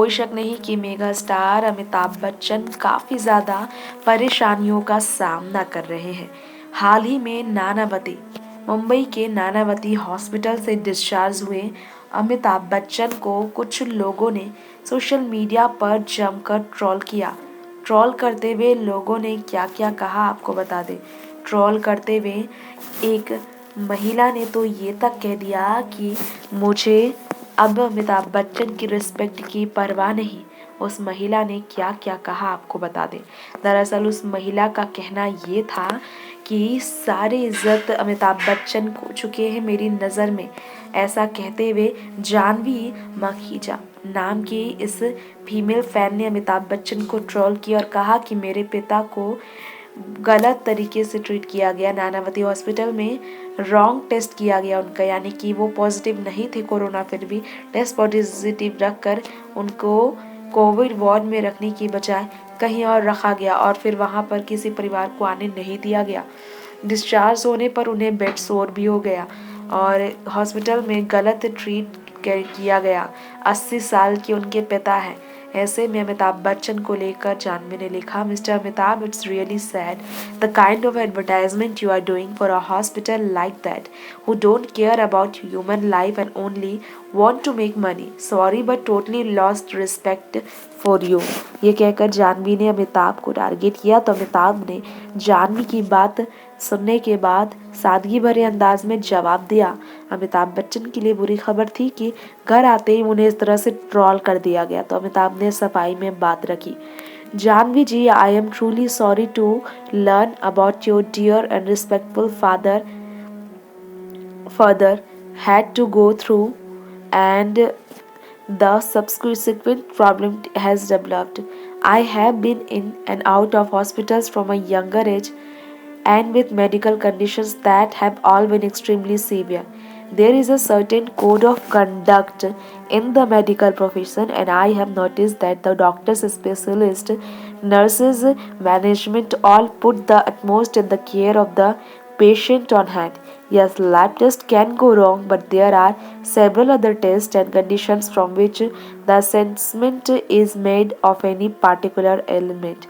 कोई शक नहीं कि मेगा स्टार अमिताभ बच्चन काफ़ी ज़्यादा परेशानियों का सामना कर रहे हैं। हाल ही में मुंबई के नानावती हॉस्पिटल से डिस्चार्ज हुए अमिताभ बच्चन को कुछ लोगों ने सोशल मीडिया पर जमकर ट्रोल किया। ट्रोल करते हुए लोगों ने क्या क्या कहा आपको बता दें। ट्रोल करते हुए एक महिला ने तो ये तक कह दिया कि मुझे अब अमिताभ बच्चन की रिस्पेक्ट की परवाह नहीं। उस महिला ने क्या क्या कहा आपको बता दें। दरअसल उस महिला का कहना ये था कि सारी इज्जत अमिताभ बच्चन को चुके हैं मेरी नज़र में। ऐसा कहते हुए जानवी माखीजा नाम की इस फीमेल फैन ने अमिताभ बच्चन को ट्रोल किया और कहा कि मेरे पिता को गलत तरीके से ट्रीट किया गया। नानावती हॉस्पिटल में रॉन्ग टेस्ट किया गया उनका, यानी कि वो पॉजिटिव नहीं थे कोरोना, फिर भी टेस्ट पॉजिटिव रखकर उनको कोविड वार्ड में रखने की बजाय कहीं और रखा गया और फिर वहाँ पर किसी परिवार को आने नहीं दिया गया। डिस्चार्ज होने पर उन्हें बेड सोर भी हो गया और हॉस्पिटल में गलत ट्रीट किया गया। 80 साल के उनके पिता हैं। ऐसे में अमिताभ बच्चन को लेकर जानवी ने लिखा, mister Amitabh, it's really sad the kind of advertisement you are doing for a hospital like that who don't care about human life and only want to make money. Sorry but totally lost respect for you. ये कहकर जानवी ने अमिताभ को target किया तो अमिताभ ने जानवी की बात सुनने के बाद सादगी भरे अंदाज में जवाब दिया। अमिताभ बच्चन के लिए बुरी खबर थी कि घर आते ही उन्हें इस तरह से ट्रोल कर दिया गया, तो अमिताभ ने सफाई में बात रखी। Jahnavi ji, I am truly sorry to learn about your dear and respectful father had to go through and the subsequent problem has developed. I have been in and out of hospitals from a younger age and with medical conditions that have all been extremely severe. There is a certain code of conduct in the medical profession, and I have noticed that the doctors, specialists, nurses, management all put the utmost in the care of the patient on hand. Yes, lab tests can go wrong, but there are several other tests and conditions from which the assessment is made of any particular ailment.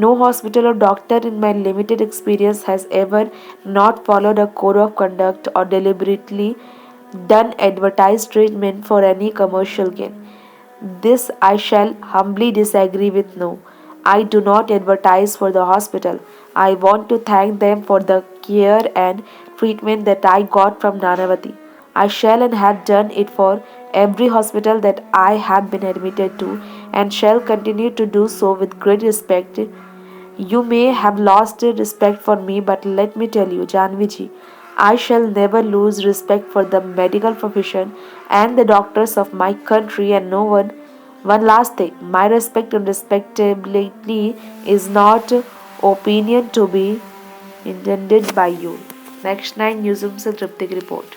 No hospital or doctor in my limited experience has ever not followed a code of conduct or deliberately done advertised treatment for any commercial gain. This I shall humbly disagree with. No, I do not advertise for the hospital. I want to thank them for the care and treatment that I got from Nanavati. I shall and have done it for every hospital that I have been admitted to and shall continue to do so with great respect. You may have lost respect for me, but let me tell you, Janviji, I shall never lose respect for the medical profession and the doctors of my country and no one. One last thing, my respect and respectability is not opinion to be intended by you. Next 9 Newsroom से तृप्ति की report.